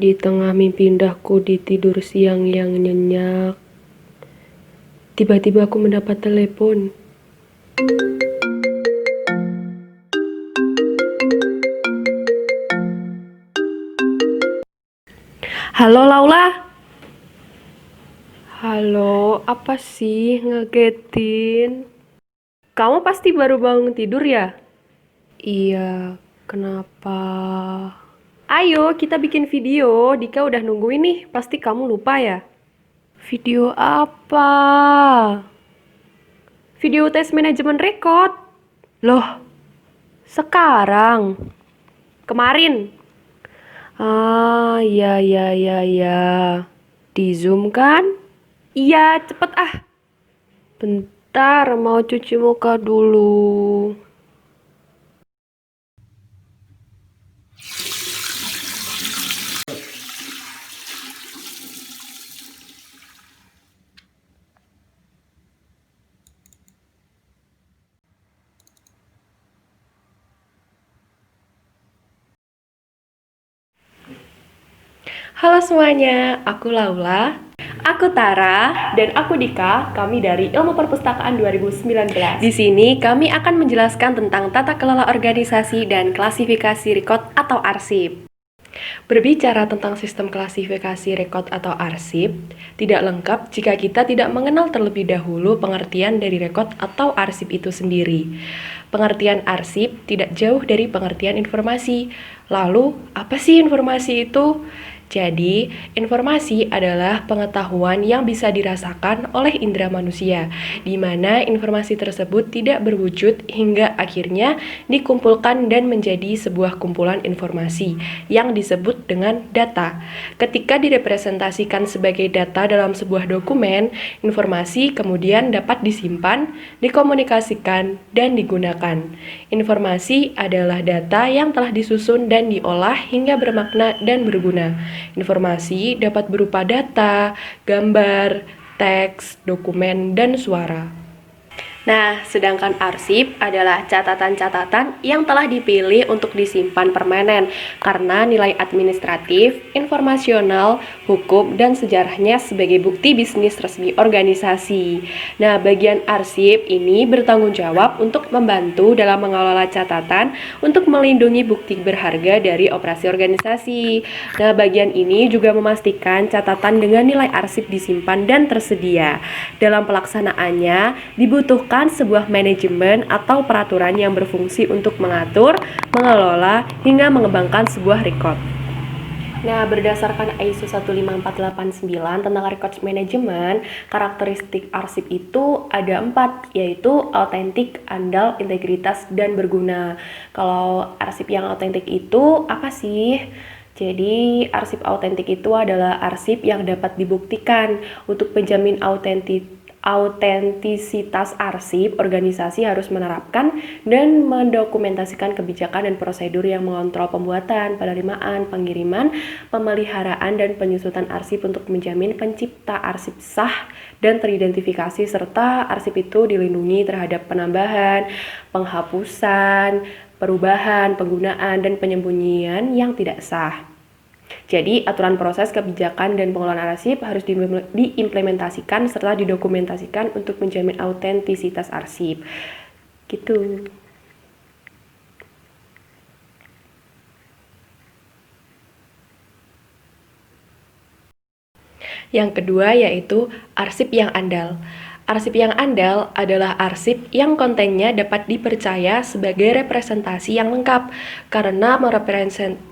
Di tengah mimpi indahku di tidur siang yang nyenyak, tiba-tiba aku mendapat telepon. Halo Laula. Halo, apa sih ngagetin? Kamu pasti baru bangun tidur ya? Iya, kenapa? Ayo kita bikin video, Dika udah nungguin nih, pasti kamu lupa ya? Video apa? Video tes manajemen rekod. Loh, sekarang? Kemarin? Ah, iya, iya, iya, iya. Di Zoom kan? Iya, cepet ah. Bentar, mau cuci muka dulu. Halo semuanya, aku Laula. Aku Tara dan aku Dika, kami dari Ilmu Perpustakaan 2019. Di sini kami akan menjelaskan tentang tata kelola organisasi dan klasifikasi rekod atau arsip. Berbicara tentang sistem klasifikasi rekod atau arsip, tidak lengkap jika kita tidak mengenal terlebih dahulu pengertian dari rekod atau arsip itu sendiri. Pengertian arsip tidak jauh dari pengertian informasi. Lalu, apa sih informasi itu? Jadi, informasi adalah pengetahuan yang bisa dirasakan oleh indera manusia, di mana informasi tersebut tidak berwujud hingga akhirnya dikumpulkan dan menjadi sebuah kumpulan informasi yang disebut dengan data. Ketika direpresentasikan sebagai data dalam sebuah dokumen, informasi kemudian dapat disimpan, dikomunikasikan, dan digunakan. Informasi adalah data yang telah disusun dan diolah hingga bermakna dan berguna. Informasi dapat berupa data, gambar, teks, dokumen, dan suara. Nah, sedangkan arsip adalah catatan-catatan yang telah dipilih untuk disimpan permanen karena nilai administratif, informasional, hukum, dan sejarahnya sebagai bukti bisnis resmi organisasi. Nah, bagian arsip ini bertanggung jawab untuk membantu dalam mengelola catatan untuk melindungi bukti berharga dari operasi organisasi. Nah, bagian ini juga memastikan catatan dengan nilai arsip disimpan dan tersedia. Dalam pelaksanaannya, dibutuhkan sebuah manajemen atau peraturan yang berfungsi untuk mengatur, mengelola, hingga mengembangkan sebuah rekod. Nah, berdasarkan ISO 15489 tentang record management, karakteristik arsip itu ada 4, yaitu autentik, andal, integritas, dan berguna. Kalau arsip yang autentik itu apa sih? Jadi, arsip autentik itu adalah arsip yang dapat dibuktikan. Untuk penjamin autentisitas arsip, organisasi harus menerapkan dan mendokumentasikan kebijakan dan prosedur yang mengontrol pembuatan, penerimaan, pengiriman, pemeliharaan, dan penyusutan arsip untuk menjamin pencipta arsip sah dan teridentifikasi, serta arsip itu dilindungi terhadap penambahan, penghapusan, perubahan, penggunaan, dan penyembunyian yang tidak sah. Jadi, aturan proses, kebijakan, dan pengelolaan arsip harus diimplementasikan serta didokumentasikan untuk menjamin autentisitas arsip. Gitu. Yang kedua yaitu arsip yang andal. Arsip yang andal adalah arsip yang kontennya dapat dipercaya sebagai representasi yang lengkap karena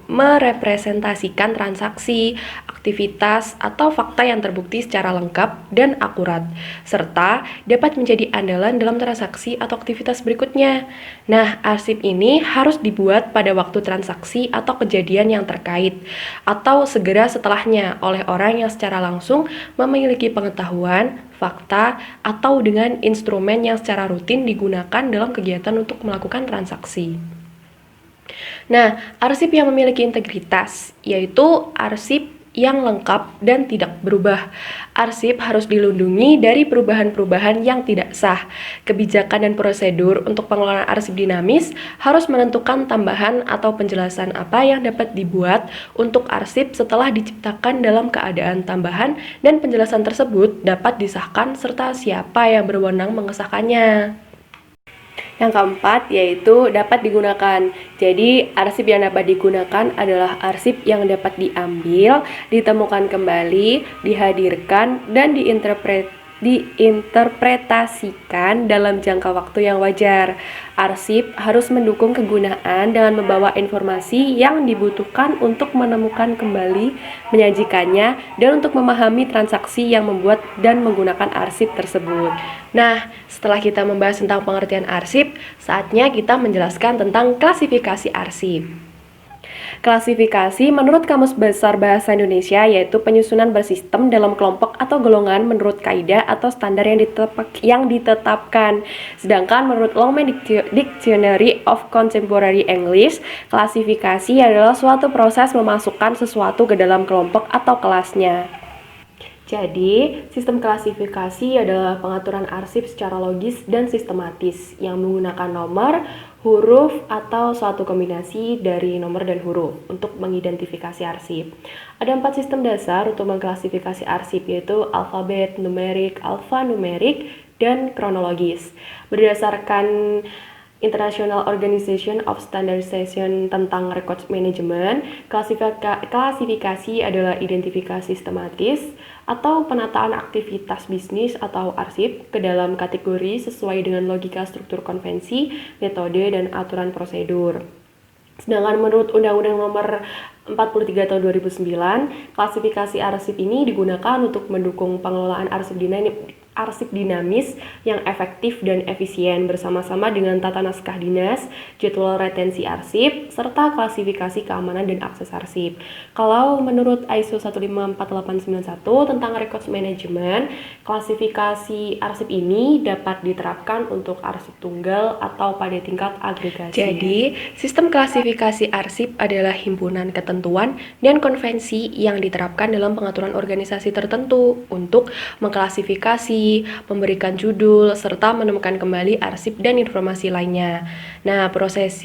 merepresentasikan transaksi, aktivitas, atau fakta yang terbukti secara lengkap dan akurat, serta dapat menjadi andalan dalam transaksi atau aktivitas berikutnya. Nah, arsip ini harus dibuat pada waktu transaksi atau kejadian yang terkait, atau segera setelahnya oleh orang yang secara langsung memiliki pengetahuan, fakta, atau dengan instrumen yang secara rutin digunakan dalam kegiatan untuk melakukan transaksi. Nah, arsip yang memiliki integritas yaitu arsip yang lengkap dan tidak berubah. Arsip harus dilindungi dari perubahan-perubahan yang tidak sah. Kebijakan dan prosedur untuk pengelolaan arsip dinamis harus menentukan tambahan atau penjelasan apa yang dapat dibuat untuk arsip setelah diciptakan dalam keadaan tambahan, dan penjelasan tersebut dapat disahkan serta siapa yang berwenang mengesahkannya. Yang keempat yaitu dapat digunakan. Jadi arsip yang dapat digunakan adalah arsip yang dapat diambil, ditemukan kembali, dihadirkan, dan diinterpretasikan dalam jangka waktu yang wajar. Arsip harus mendukung kegunaan dengan membawa informasi yang dibutuhkan untuk menemukan kembali, menyajikannya, dan untuk memahami transaksi yang membuat dan menggunakan arsip tersebut. Nah, setelah kita membahas tentang pengertian arsip, saatnya kita menjelaskan tentang klasifikasi arsip. Klasifikasi menurut Kamus Besar Bahasa Indonesia yaitu penyusunan bersistem dalam kelompok atau golongan menurut kaidah atau standar yang ditetapkan. Sedangkan menurut Longman Dictionary of Contemporary English, klasifikasi adalah suatu proses memasukkan sesuatu ke dalam kelompok atau kelasnya. Jadi, sistem klasifikasi adalah pengaturan arsip secara logis dan sistematis yang menggunakan nomor, huruf, atau suatu kombinasi dari nomor dan huruf untuk mengidentifikasi arsip. Ada 4 sistem dasar untuk mengklasifikasi arsip, yaitu alfabet, numerik, alfanumerik, dan kronologis. Berdasarkan International Organization of Standardization tentang Records Management, klasifikasi adalah identifikasi sistematis atau penataan aktivitas bisnis atau arsip ke dalam kategori sesuai dengan logika struktur konvensi, metode, dan aturan prosedur. Sedangkan menurut Undang-Undang Nomor 43 Tahun 2009, klasifikasi arsip ini digunakan untuk mendukung pengelolaan arsip dinamis yang efektif dan efisien bersama-sama dengan tata naskah dinas, jadwal retensi arsip, serta klasifikasi keamanan dan akses arsip. Kalau menurut ISO 154891 tentang Records Management, klasifikasi arsip ini dapat diterapkan untuk arsip tunggal atau pada tingkat agregasi. Jadi, sistem klasifikasi arsip adalah himpunan ketentuan dan konvensi yang diterapkan dalam pengaturan organisasi tertentu untuk mengklasifikasi, memberikan judul, serta menemukan kembali arsip dan informasi lainnya. Nah, proses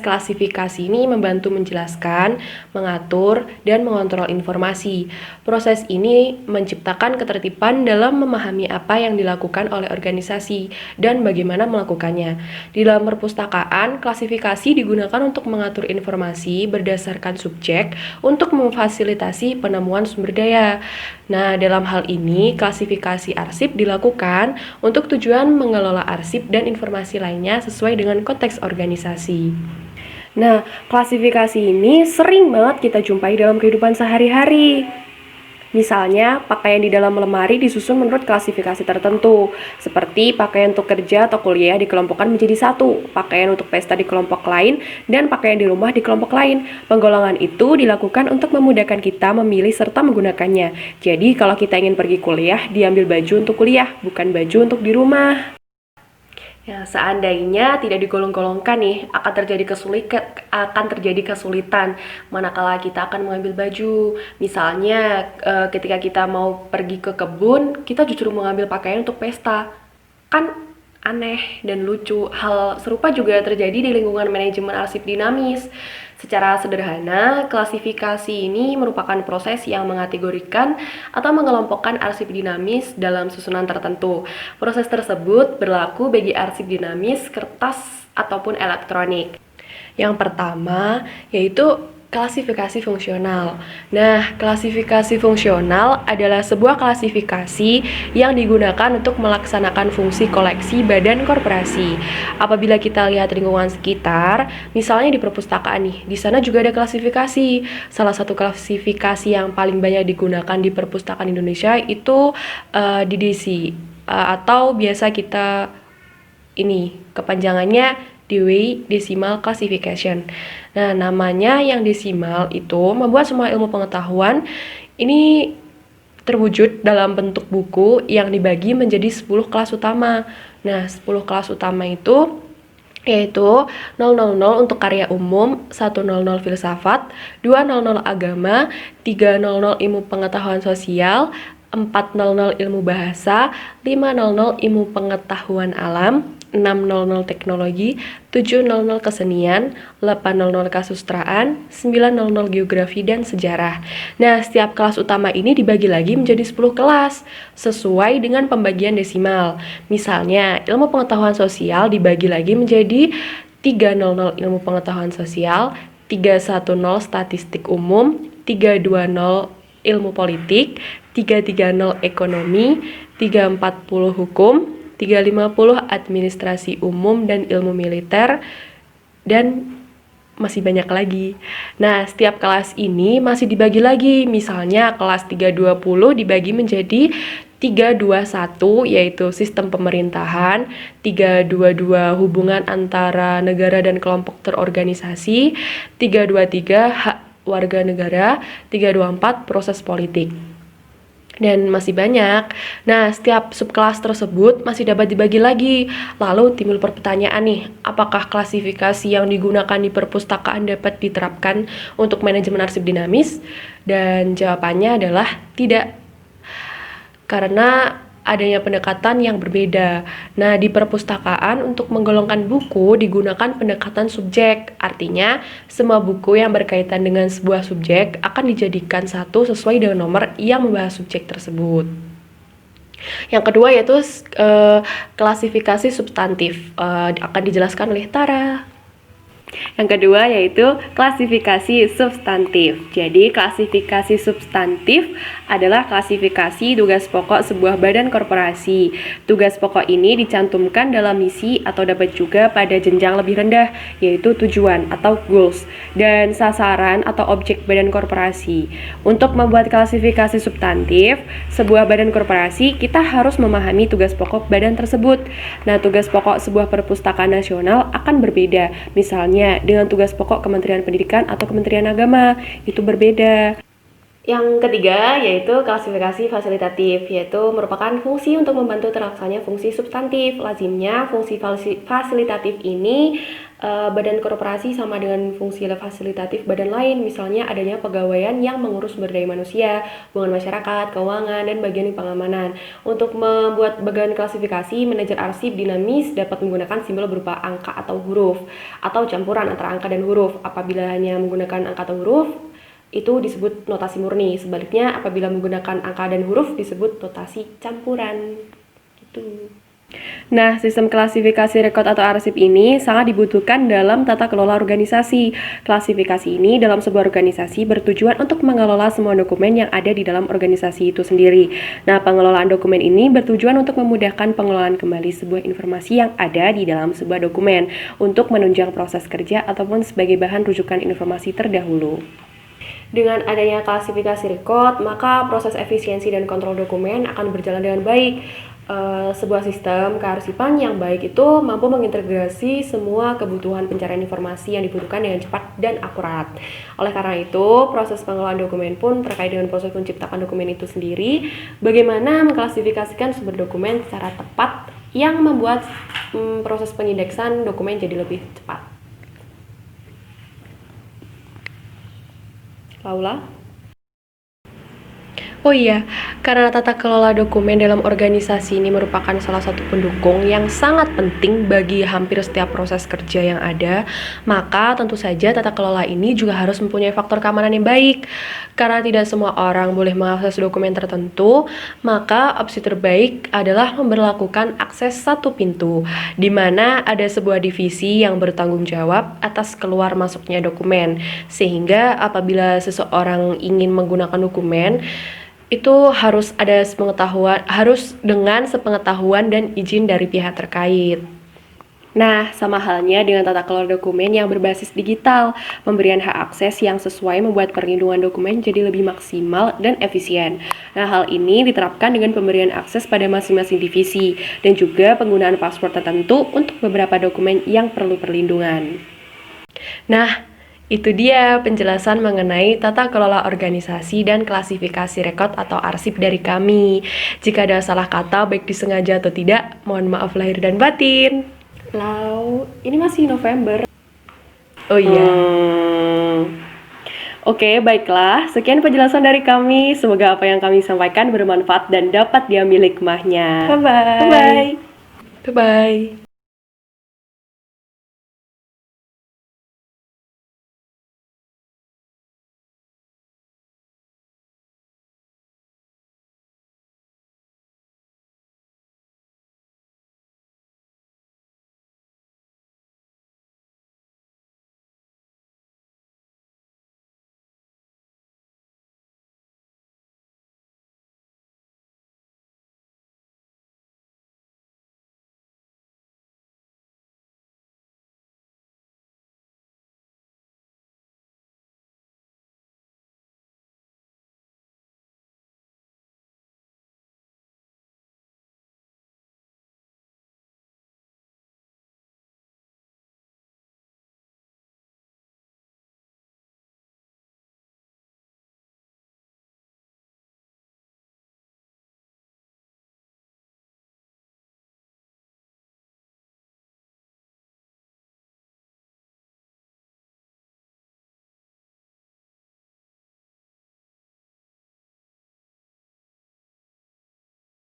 klasifikasi ini membantu menjelaskan, mengatur, dan mengontrol informasi. Proses ini menciptakan ketertiban dalam memahami apa yang dilakukan oleh organisasi dan bagaimana melakukannya. Di dalam perpustakaan, klasifikasi digunakan untuk mengatur informasi berdasarkan subjek untuk memfasilitasi penemuan sumber daya. Nah, dalam hal ini, klasifikasi arsip dilakukan untuk tujuan mengelola arsip dan informasi lainnya sesuai dengan konteks organisasi. Nah, klasifikasi ini sering banget kita jumpai dalam kehidupan sehari-hari. Misalnya, pakaian di dalam lemari disusun menurut klasifikasi tertentu, seperti pakaian untuk kerja atau kuliah dikelompokkan menjadi satu, pakaian untuk pesta di kelompok lain, dan pakaian di rumah di kelompok lain. Penggolongan itu dilakukan untuk memudahkan kita memilih serta menggunakannya. Jadi, kalau kita ingin pergi kuliah, diambil baju untuk kuliah, bukan baju untuk di rumah. Ya, seandainya tidak digolong-golongkan nih, akan terjadi kesulitan manakala kita akan mengambil baju. Misalnya, ketika kita mau pergi ke kebun, kita justru mengambil pakaian untuk pesta. Kan aneh dan lucu. Hal serupa juga terjadi di lingkungan manajemen arsip dinamis. Secara sederhana, klasifikasi ini merupakan proses yang mengategorikan atau mengelompokkan arsip dinamis dalam susunan tertentu. Proses tersebut berlaku bagi arsip dinamis kertas ataupun elektronik. Yang pertama yaitu klasifikasi fungsional. Nah, klasifikasi fungsional adalah sebuah klasifikasi yang digunakan untuk melaksanakan fungsi koleksi badan korporasi. Apabila kita lihat lingkungan sekitar, misalnya di perpustakaan nih, di sana juga ada klasifikasi. Salah satu klasifikasi yang paling banyak digunakan di perpustakaan Indonesia itu DDC atau biasa kita kepanjangannya Dewey Decimal Classification. Nah, namanya yang desimal itu membuat semua ilmu pengetahuan ini terwujud dalam bentuk buku yang dibagi menjadi 10 kelas utama. Nah, 10 kelas utama itu yaitu 000 untuk karya umum, 100 filsafat, 200 agama, 300 ilmu pengetahuan sosial, 400 ilmu bahasa, 500 ilmu pengetahuan alam, 600 teknologi, 700 kesenian, 800 kesusastraan, 900 geografi dan sejarah. Nah, setiap kelas utama ini dibagi lagi menjadi 10 kelas sesuai dengan pembagian desimal. Misalnya, ilmu pengetahuan sosial dibagi lagi menjadi 300 ilmu pengetahuan sosial, 310 statistik umum, 320 ilmu politik, 330 ekonomi, 340 hukum, 350 administrasi umum dan ilmu militer, dan masih banyak lagi. Nah, setiap kelas ini masih dibagi lagi. Misalnya kelas 320 dibagi menjadi 321 yaitu sistem pemerintahan, 322 hubungan antara negara dan kelompok terorganisasi, 323 hak warga negara, 324 proses politik. Dan masih banyak. Nah, setiap subkelas tersebut masih dapat dibagi lagi. Lalu timbul pertanyaan nih, apakah klasifikasi yang digunakan di perpustakaan dapat diterapkan untuk manajemen arsip dinamis? Dan jawabannya adalah tidak, karena adanya pendekatan yang berbeda. Nah, di perpustakaan untuk menggolongkan buku digunakan pendekatan subjek. Artinya, semua buku yang berkaitan dengan sebuah subjek akan dijadikan satu sesuai dengan nomor yang membahas subjek tersebut. Yang kedua yaitu klasifikasi substantif. Akan dijelaskan oleh Tara. Yang kedua yaitu klasifikasi substantif. Jadi klasifikasi substantif adalah klasifikasi tugas pokok sebuah badan korporasi. Tugas pokok ini dicantumkan dalam misi atau dapat juga pada jenjang lebih rendah, yaitu tujuan atau goals, dan sasaran atau objek badan korporasi. Untuk membuat klasifikasi substantif sebuah badan korporasi, kita harus memahami tugas pokok badan tersebut. Nah, tugas pokok sebuah perpustakaan nasional akan berbeda. Misalnya dengan tugas pokok Kementerian Pendidikan atau Kementerian Agama, itu berbeda. Yang ketiga yaitu klasifikasi fasilitatif, yaitu merupakan fungsi untuk membantu terlaksananya fungsi substantif. Lazimnya fungsi fasilitatif ini badan korporasi sama dengan fungsi fasilitatif badan lain, misalnya adanya pegawaian yang mengurus sumber daya manusia, hubungan masyarakat, keuangan, dan bagian pengamanan. Untuk membuat bagian klasifikasi, manajer arsip dinamis dapat menggunakan simbol berupa angka atau huruf, atau campuran antara angka dan huruf. Apabila hanya menggunakan angka atau huruf, itu disebut notasi murni. Sebaliknya, apabila menggunakan angka dan huruf disebut notasi campuran. Gitu. Nah, sistem klasifikasi rekod atau arsip ini sangat dibutuhkan dalam tata kelola organisasi. Klasifikasi ini dalam sebuah organisasi bertujuan untuk mengelola semua dokumen yang ada di dalam organisasi itu sendiri. Nah, pengelolaan dokumen ini bertujuan untuk memudahkan pengelolaan kembali sebuah informasi yang ada di dalam sebuah dokumen untuk menunjang proses kerja ataupun sebagai bahan rujukan informasi terdahulu. Dengan adanya klasifikasi rekod, maka proses efisiensi dan kontrol dokumen akan berjalan dengan baik. Sebuah sistem kearsipan yang baik itu mampu mengintegrasi semua kebutuhan pencarian informasi yang dibutuhkan dengan cepat dan akurat. Oleh karena itu, proses pengelolaan dokumen pun terkait dengan proses menciptakan dokumen itu sendiri, bagaimana mengklasifikasikan sumber dokumen secara tepat yang membuat proses pengindeksan dokumen jadi lebih cepat. Laula? Oh iya, karena tata kelola dokumen dalam organisasi ini merupakan salah satu pendukung yang sangat penting bagi hampir setiap proses kerja yang ada, maka tentu saja tata kelola ini juga harus mempunyai faktor keamanan yang baik. Karena tidak semua orang boleh mengakses dokumen tertentu, maka opsi terbaik adalah memberlakukan akses satu pintu, di mana ada sebuah divisi yang bertanggung jawab atas keluar masuknya dokumen, sehingga apabila seseorang ingin menggunakan dokumen, itu harus dengan sepengetahuan dan izin dari pihak terkait. Nah, sama halnya dengan tata kelola dokumen yang berbasis digital, pemberian hak akses yang sesuai membuat perlindungan dokumen jadi lebih maksimal dan efisien. Nah, hal ini diterapkan dengan pemberian akses pada masing-masing divisi dan juga penggunaan password tertentu untuk beberapa dokumen yang perlu perlindungan. Nah, itu dia penjelasan mengenai tata kelola organisasi dan klasifikasi rekod atau arsip dari kami. Jika ada salah kata baik disengaja atau tidak, mohon maaf lahir dan batin. Lau. tahu. Ini masih November. Oh iya. Oke, baiklah. Sekian penjelasan dari kami. Semoga apa yang kami sampaikan bermanfaat dan dapat diambil hikmahnya. Bye-bye. Bye-bye. Bye-bye.